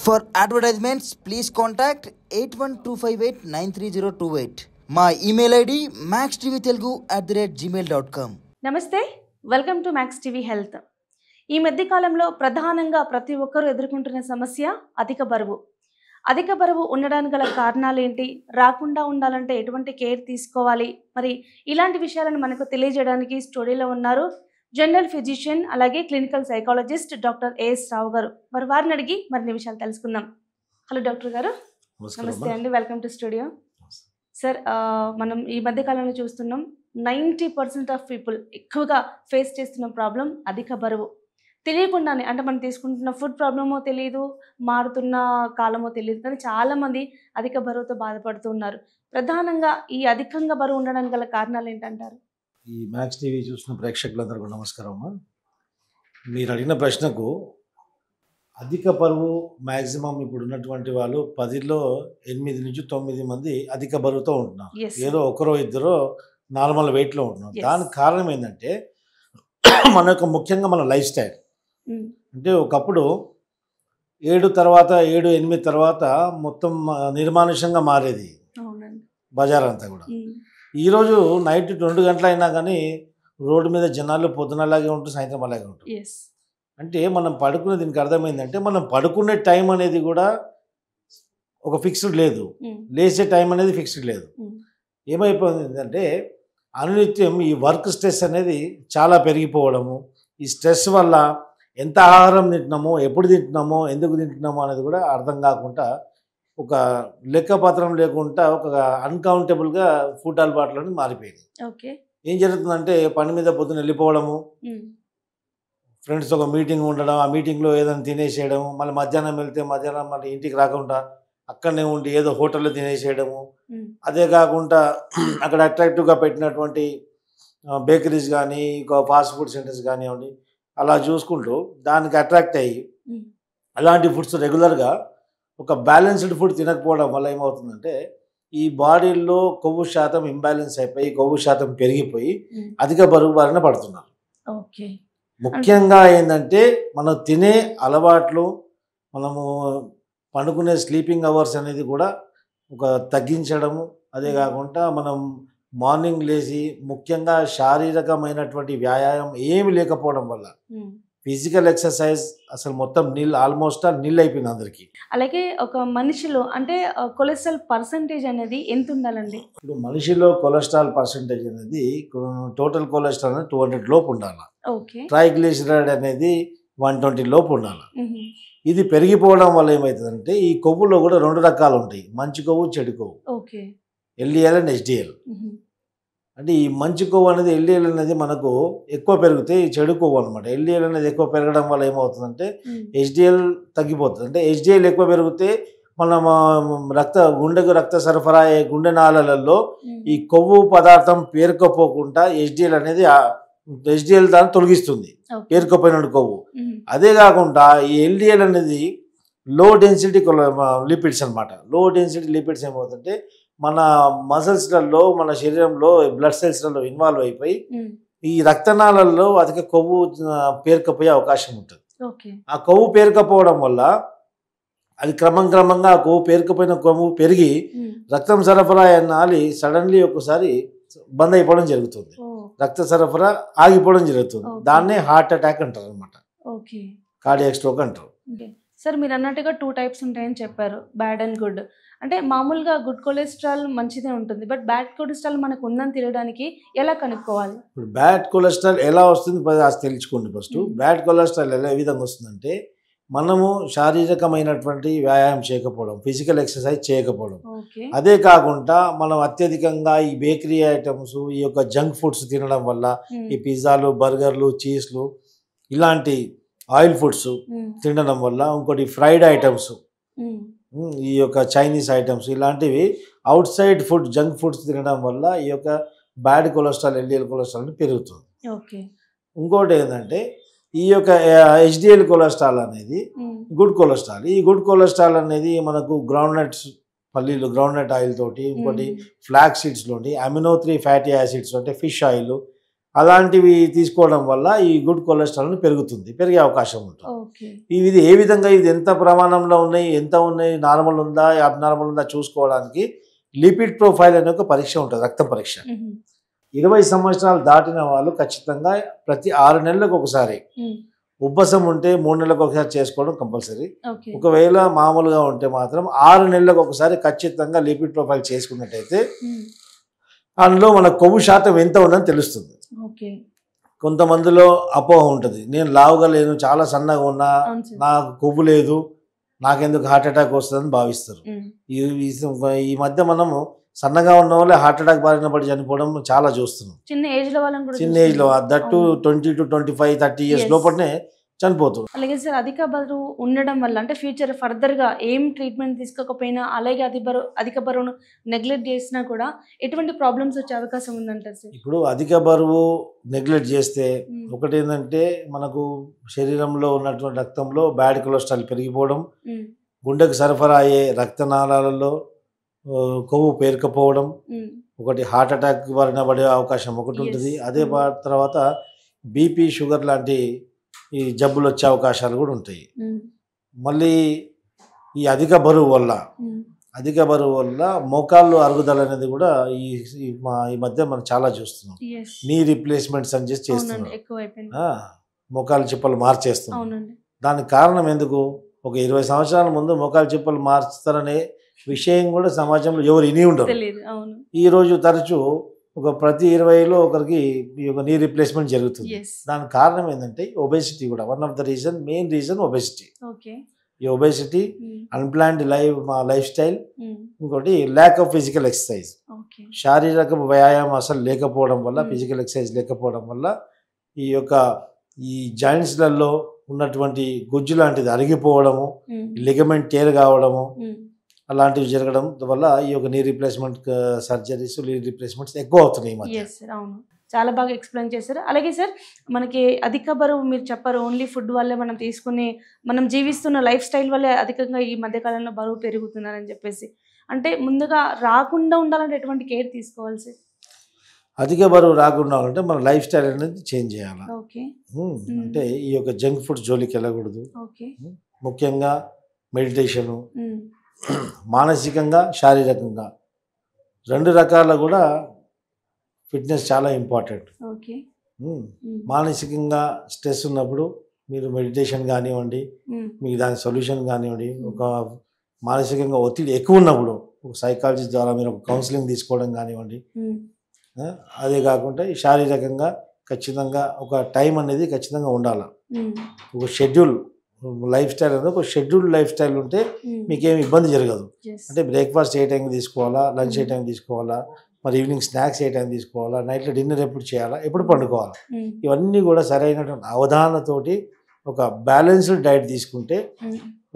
For advertisements, please contact 8125893028. My email ID maxtvtelugu@gmail.com. నమస్తే, welcome to max TV health. ఈ మధ్య కాలంలో ప్రధానంగా ప్రతి ఒక్కరూ ఎదుర్కొంటున్న సమస్య అధిక బరువు. అధిక బరువు ఉండడానికి గల కారణాలు ఏంటి, రాకుండా ఉండాలంటే ఎటువంటి కేర్ తీసుకోవాలి, మరి ఇలాంటి విషయాలను మనకు తెలియజేయడానికి స్టూడియోలో ఉన్నారు జనరల్ ఫిజిషియన్ అలాగే క్లినికల్ సైకాలజిస్ట్ డాక్టర్ ఏఎస్ రావు గారు. మరి వారిని అడిగి మరిన్ని విషయాలు తెలుసుకుందాం. హలో డాక్టర్ గారు. నమస్తే అండి, వెల్కమ్ టు స్టూడియో. సార్, మనం ఈ మధ్య కాలంలో చూస్తున్నాం 90% ఆఫ్ పీపుల్ ఎక్కువగా ఫేస్ చేస్తున్న ప్రాబ్లం అధిక బరువు. తెలియకుండానే, అంటే మనం తీసుకుంటున్న ఫుడ్ ప్రాబ్లమో తెలియదు, మారుతున్న కాలమో తెలియదు, కానీ చాలామంది అధిక బరువుతో బాధపడుతున్నారు. ప్రధానంగా ఈ అధికంగా బరువు ఉండడానికి గల కారణాలు ఏంటంటారు? ఈ మ్యాక్స్ టీవీ చూసిన ప్రేక్షకులందరికీ నమస్కారం అమ్మా. మీరు అడిగిన ప్రశ్నకు అధిక బరువు మ్యాక్సిమం ఇప్పుడు ఉన్నటువంటి వాళ్ళు 10లో 8 నుంచి 9 మంది అధిక బరువుతో ఉంటున్నారు. ఏదో ఒకరో ఇద్దరో నార్మల్ వెయిట్లో ఉంటున్నారు. దానికి కారణం ఏంటంటే మన యొక్క ముఖ్యంగా మన లైఫ్ స్టైల్. అంటే ఒకప్పుడు 7 తర్వాత 7-8 తర్వాత మొత్తం నిర్మానుషంగా మారేది బజార్ అంతా కూడా. ఈరోజు నైట్ 2 గంటలు అయినా కానీ రోడ్డు మీద జనాలు పొద్దునలాగే ఉంటుంది, సాయంత్రం అలాగే ఉంటుంది. అంటే మనం పడుకునే, దీనికి అర్థమైందంటే మనం పడుకునే టైం అనేది కూడా ఒక ఫిక్స్డ్ లేదు, లేచే టైం అనేది ఫిక్స్డ్ లేదు. ఏమైపోయిందంటే అనునిత్యం ఈ వర్క్ స్ట్రెస్ అనేది చాలా పెరిగిపోవడము, ఈ స్ట్రెస్ వల్ల ఎంత ఆహారం తింటున్నామో, ఎప్పుడు తింటున్నామో, ఎందుకు తింటున్నామో అనేది కూడా అర్థం కాకుండా ఒక లెక్కపత్రం లేకుండా ఒక అన్కౌంటబుల్గా ఫుడ్ అలవాట్లని మారిపోయింది. ఏం జరుగుతుందంటే పని మీద పొద్దున వెళ్ళిపోవడము, ఫ్రెండ్స్ ఒక మీటింగ్ ఉండడం, ఆ మీటింగ్లో ఏదైనా తినేసేయడం, మళ్ళీ మధ్యాహ్నం వెళ్తే మధ్యాహ్నం మళ్ళీ ఇంటికి రాకుండా అక్కడనే ఉండి ఏదో హోటల్లో తినేసేయడము. అదే కాకుండా అక్కడ అట్రాక్టివ్గా పెట్టినటువంటి బేకరీస్ కానీ ఇంకా ఫాస్ట్ ఫుడ్ సెంటర్స్ కానివ్వండి, అలా చూసుకుంటూ దానికి అట్రాక్ట్ అయ్యి అలాంటి ఫుడ్స్ రెగ్యులర్గా ఒక బ్యాలెన్స్డ్ ఫుడ్ తినకపోవడం వల్ల ఏమవుతుందంటే ఈ బాడీలో కొవ్వు శాతం ఇంబ్యాలెన్స్ అయిపోయి కొవ్వు శాతం పెరిగిపోయి అధిక బరువు బారిన పడుతున్నారు. ముఖ్యంగా ఏంటంటే మనం తినే అలవాట్లు, మనము పండుకునే స్లీపింగ్ అవర్స్ అనేది కూడా ఒక తగ్గించడము. అదే కాకుండా మనం మార్నింగ్ లేచి ముఖ్యంగా శారీరకమైనటువంటి వ్యాయామం ఏమి లేకపోవడం వల్ల ఫిజికల్ ఎక్సర్సైజ్ అసలు మొత్తం ఆల్మోస్ట్ నీళ్ళు అయిపోయింది అందరికీ. అలాగే ఒక మనిషిలో అంటే కొలెస్ట్రాల్ పర్సంటేజ్ అనేది ఎంత ఉండాలండి? ఇప్పుడు మనిషిలో కొలెస్ట్రాల్ పర్సంటేజ్ అనేది టోటల్ కొలెస్ట్రాల్ అనేది 200 లోపు ఉండాలి. ట్రైగ్లిసరైడ్ అనేది 120 లోపు ఉండాలి. ఇది పెరిగిపోవడం వల్ల ఏమవుతుందంటే ఈ కొవ్వులో కూడా 2 రకాలు ఉంటాయి, మంచి కొవ్వు, చెడు కొవ్వు, ఎల్డిఎల్ అండ్ హెచ్డిఎల్. అంటే ఈ మంచి కొవ్వు అనేది ఎల్డిఎల్ అనేది మనకు ఎక్కువ పెరిగితే ఈ చెడు కొవ్వు అనమాట. ఎల్డిఎల్ అనేది ఎక్కువ పెరగడం వల్ల ఏమవుతుందంటే హెచ్డిఎల్ తగ్గిపోతుంది. అంటే హెచ్డిఎల్ ఎక్కువ పెరిగితే మనం గుండెకు రక్త సరఫరా అయ్యే గుండె నాళాలలో ఈ కొవ్వు పదార్థం పేరుకోపోకుండా హెచ్డిఎల్ దాన్ని తొలగిస్తుంది, పేరుకోపోయిన కొవ్వు. అదే కాకుండా ఈ ఎల్డిఎల్ అనేది లో డెన్సిటీ లిపిడ్స్ అనమాట. లో డెన్సిటీ లిపిడ్స్ ఏమవుతుందంటే మన మజిల్స్లలో, మన శరీరంలో బ్లడ్ సెల్స్లలో ఇన్వాల్వ్ అయిపోయి ఈ రక్తనాళాలలో అధిక కొవ్వు పేరుకపోయే అవకాశం ఉంటుంది. ఆ కొవ్వు పేరుకపోవడం వల్ల అది క్రమంగా ఆ కొవ్వు పేరుకపోయిన కొవ్వు పెరిగి రక్తం సరఫరా అయ్యాలి సడన్లీ ఒకసారి బంద్ అయిపోవడం జరుగుతుంది, రక్త సరఫరా ఆగిపోవడం జరుగుతుంది. దాన్నే హార్ట్ అటాక్ అంటారు అనమాట, కార్డియాక్ స్ట్రోక్ అంటారు. సార్, మీరు అన్నట్టుగా 2 టైప్స్ ఉంటాయని చెప్పారు, బ్యాడ్ అండ్ గుడ్. అంటే మామూలుగా గుడ్ కొలెస్ట్రాల్ మంచిదే ఉంటుంది, బట్ బ్యాడ్ కొలెస్ట్రాల్ మనకు ఉందని తెలియడానికి ఎలా కనుక్కోవాలి? ఇప్పుడు బ్యాడ్ కొలెస్ట్రాల్ ఎలా వస్తుంది అది తెలుసుకోండి ఫస్ట్. బ్యాడ్ కొలెస్ట్రాల్ ఎలా ఏ విధంగా వస్తుందంటే మనము శారీరకమైనటువంటి వ్యాయామం చేయకపోవడం, ఫిజికల్ ఎక్సర్సైజ్ చేయకపోవడం, అదే కాకుండా మనం అత్యధికంగా ఈ బేకరీ ఐటమ్స్, ఈ యొక్క జంక్ ఫుడ్స్ తినడం వల్ల, ఈ పిజ్జాలు, బర్గర్లు, చీజ్లు ఇలాంటి ఆయిల్ ఫుడ్స్ తినడం వల్ల, ఇంకోటి ఫ్రైడ్ ఐటమ్స్, ఈ యొక్క చైనీస్ ఐటమ్స్, ఇలాంటివి out side food junk foods తినడం వల్ల ఈ యొక్క బ్యాడ్ కొలెస్ట్రాల్, ఎల్డిఎల్ కొలెస్ట్రాల్ పెరుగుతుంది. ఇంకోటి ఏంటంటే ఈ యొక్క హెచ్డిఎల్ కొలెస్ట్రాల్ అనేది గుడ్ కొలెస్ట్రాల్. ఈ గుడ్ కొలెస్ట్రాల్ అనేది మనకు గ్రౌండ్నట్స్, పల్లీలు, గ్రౌండ్నట్ ఆయిల్ తోటి, ఇంకోటి ఫ్లాక్ సీడ్స్లోని అమినో 3 ఫ్యాటీ యాసిడ్స్ అంటే ఫిష్ ఆయిల్, అలాంటివి తీసుకోవడం వల్ల ఈ గుడ్ కొలెస్ట్రాల్ పెరిగే అవకాశం ఉంటుంది. ఓకే. ఇది ఏ విధంగా ఇది ఎంత ప్రమాణంలో ఉన్నాయి, ఎంత ఉన్నాయి, నార్మల్ ఉందా, అబ్నార్మల్ ఉందా చూసుకోవడానికి లిపిడ్ ప్రొఫైల్ అనే ఒక పరీక్ష ఉంటుంది, రక్తం పరీక్ష. 20 సంవత్సరాలు దాటిన వాళ్ళు ఖచ్చితంగా ప్రతి 6 నెలలకు ఒకసారి, ఉబ్బసం ఉంటే 3 నెలలకు ఒకసారి చేసుకోవడం కంపల్సరీ. ఒకవేళ మామూలుగా ఉంటే మాత్రం 6 నెలలకు ఒకసారి ఖచ్చితంగా లిపిడ్ ప్రొఫైల్ చేసుకున్నట్టయితే అందులో మన కొవ్వు శాతం ఎంత ఉందని తెలుస్తుంది. కొంతమందిలో అపోహ ఉంటుంది, నేను లావుగా లేను, చాలా సన్నగా ఉన్నా, నాకు కొవ్వు లేదు, నాకెందుకు హార్ట్ అటాక్ వస్తుందని భావిస్తారు. ఈ మధ్య మనము సన్నగా ఉన్న వాళ్ళే హార్ట్ అటాక్ బారిన పడి చనిపోవడం చాలా చూస్తున్నాం. చిన్న ఏజ్ లో దట్టు 20 to 25, 30 years లోపలనే చనిపోతుంది. అలాగే సార్ అధిక బరువు ఉండడం వల్ల అంటే ఫ్యూచర్ ఫర్దర్ గా ఏం ట్రీట్మెంట్ తీసుకోకపోయినా, అలాగే అధిక బరువును నెగ్లెక్ట్ చేసినా కూడా ఎటువంటి ప్రాబ్లమ్స్ వచ్చే అవకాశం ఉందంటారు సార్? ఇప్పుడు అధిక బరువు నెగ్లెక్ట్ చేస్తే ఒకటి ఏంటంటే మనకు శరీరంలో ఉన్నటువంటి రక్తంలో బ్యాడ్ కొలెస్ట్రాల్ పెరిగిపోవడం, గుండెకు సరఫరా అయ్యే రక్తనాళాలలో కొవ్వు పేరుకపోవడం, ఒకటి హార్ట్ అటాక్ బారిన పడే అవకాశం ఒకటి ఉంటుంది. అదే తర్వాత బీపీ, షుగర్ లాంటి ఈ జబ్బులు వచ్చే అవకాశాలు కూడా ఉంటాయి. మళ్ళీ ఈ అధిక బరువు వల్ల మోకాళ్ళు అరుగుదల అనేది కూడా ఈ మధ్య మనం చాలా చూస్తున్నాం. నీ రీప్లేస్మెంట్స్ అని చేస్తున్నాం, మోకాలు చిప్పలు మార్చేస్తున్నాం. దానికి కారణం ఎందుకు? ఒక 20 సంవత్సరాల ముందు మోకాలు చిప్పలు మార్చుతారనే విషయం కూడా సమాజంలో ఎవరు విని ఉండరు. ఈరోజు తరచూ ప్రతి 20లో ఒకరికి నీ రీప్లేస్మెంట్ జరుగుతుంది. దానికి కారణం ఏంటంటే ఒబేసిటీ కూడా one of the main reason obesity. ఈ ఒబేసిటీ, అన్ప్లాన్డ్ లైఫ్ స్టైల్, ఇంకోటి ల్యాక్ ఆఫ్ ఫిజికల్ ఎక్సర్సైజ్, శారీరక వ్యాయామం అసలు లేకపోవడం వల్ల, ఫిజికల్ ఎక్సర్సైజ్ లేకపోవడం వల్ల ఈ జాయింట్స్లలో ఉన్నటువంటి గుజ్జు లాంటిది అరిగిపోవడము, లిగమెంట్ టేర్ కావడము, అలాంటివి జరగడం వల్ల నీ రీప్లేస్మెంట్ సర్జరీస్, నీ రీప్లేస్మెంట్స్ ఎక్కువ అవుతున్నాయి. అవును, చాలా బాగా ఎక్స్ప్లెయిన్ చేశారు. అలాగే సార్ మనకి అధిక బరువు మీరు చెప్పారు ఓన్లీ ఫుడ్ వల్లే మనం జీవిస్తున్న లైఫ్ స్టైల్ వల్లే అధికంగా ఈ మధ్యకాలంలో బరువు పెరుగుతున్నారని చెప్పేసి, అంటే ముందుగా రాకుండా ఉండాలంటే ఎటువంటి కేర్ తీసుకోవాలి సార్? అధిక బరువు రాకుండా ఉంటే మన లైఫ్ స్టైల్ అనేది చేంజ్ చేయాలి. అంటే ఈ జంక్ ఫుడ్ జోలికి వెళ్ళకూడదు. ముఖ్యంగా మెడిటేషను, మానసికంగా, శారీరకంగా 2 రకాల కూడా ఫిట్నెస్ చాలా ఇంపార్టెంట్. మానసికంగా స్ట్రెస్ ఉన్నప్పుడు మీరు మెడిటేషన్ కానివ్వండి, మీకు దాని సొల్యూషన్ కానివ్వండి, మానసికంగా ఒత్తిడి ఎక్కువ ఉన్నప్పుడు ఒక సైకాలజిస్ట్ ద్వారా మీరు కౌన్సిలింగ్ తీసుకోవడం కానివ్వండి. అదే కాకుండా శారీరకంగా ఖచ్చితంగా ఒక టైం అనేది ఖచ్చితంగా ఉండాలి. ఒక షెడ్యూల్ లైఫ్ స్టైల్ అనేది ఒక షెడ్యూల్డ్ లైఫ్ స్టైల్ ఉంటే మీకేమి ఇబ్బంది జరగదు. అంటే బ్రేక్ఫాస్ట్ ఏ టైంకి తీసుకోవాలా, లంచ్ ఏ టైం తీసుకోవాలా, మరి ఈవినింగ్ స్నాక్స్ ఏ టైం తీసుకోవాలా, నైట్లో డిన్నర్ ఎప్పుడు చేయాలా, ఎప్పుడు పండుకోవాలా, ఇవన్నీ కూడా సరైనటువంటి అవగాహనతోటి ఒక బ్యాలెన్స్డ్ డైట్ తీసుకుంటే,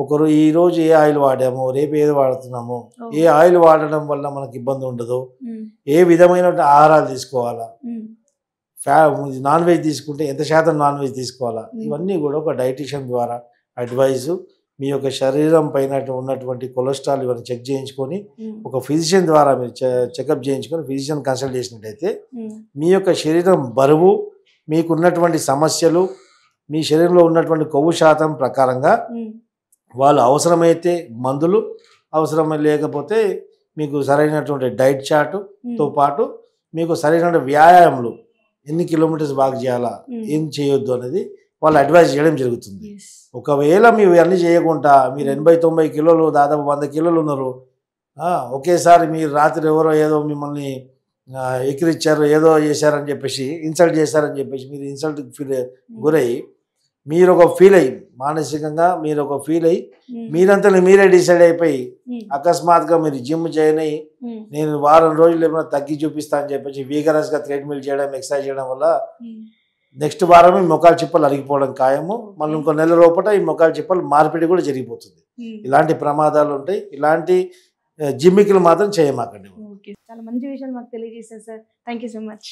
ఒకరు ఈరోజు ఏ ఆయిల్ వాడామో రేపు ఏది వాడుతున్నామో, ఏ ఆయిల్ వాడడం వల్ల మనకి ఇబ్బంది ఉండదు, ఏ విధమైన ఆహారాలు తీసుకోవాలా, నాన్ వెజ్ తీసుకుంటే ఎంత శాతం నాన్ వెజ్ తీసుకోవాలా, ఇవన్నీ కూడా ఒక డైటీషియన్ ద్వారా అడ్వైజు, మీ శరీరం పైన ఉన్నటువంటి కొలెస్ట్రాల్ ఇవన్నీ చెక్ చేయించుకొని ఒక ఫిజిషియన్ ద్వారా మీరు చెకప్ చేయించుకొని ఫిజిషియన్ కన్సల్ట్ చేసినట్టయితే మీ శరీరం బరువు, మీకున్నటువంటి సమస్యలు, మీ శరీరంలో ఉన్నటువంటి కొవ్వు శాతం ప్రకారంగా వాళ్ళు అవసరమైతే మందులు, అవసరం లేకపోతే మీకు సరైనటువంటి డైట్ చార్టుతో పాటు మీకు సరైన వ్యాయామాలు, ఎన్ని కిలోమీటర్స్ వాక్ చేయాలా, ఏం చేయొద్దు అనేది వాళ్ళు అడ్వైజ్ చేయడం జరుగుతుంది. ఒకవేళ మీరు అన్నీ చేయకుండా మీరు 80-90 కిలోలు, దాదాపు 100 కిలోలు ఉన్నారు, ఒకేసారి మీరు రాత్రి ఎవరో ఏదో మిమ్మల్ని ఎక్కిరిచ్చారు, ఏదో చేశారని చెప్పేసి, ఇన్సల్ట్ చేశారని చెప్పేసి మీరు ఇన్సల్ట్ గురై మీరు ఫీల్ అయ్యి, మానసికంగా మీరు ఫీల్ అయ్యి మీరంతా మీరే డిసైడ్ అయిపోయి అకస్మాత్తుగా మీరు జిమ్ జాయిన్ అయ్యి నేను వారం రోజులు ఏమైనా తగ్గి చూపిస్తా అని చెప్పేసి వీగరస్గా థ్రెడ్మిల్ చేయడం, ఎక్సర్సైజ్ చేయడం వల్ల నెక్స్ట్ వారమే మొకాలు చిప్పలు అరిగిపోవడం ఖాయము. మళ్ళీ ఇంకో నెల లోపల ఈ మొకాలు చిప్పలు మార్పిడి కూడా జరిగిపోతుంది. ఇలాంటి ప్రమాదాలు ఉంటాయి. ఇలాంటి జిమ్మికులు మాత్రం చేయమాకండి. చాలా మంచి విషయాలు మాకు తెలియజేశారు sir. Thank you so much.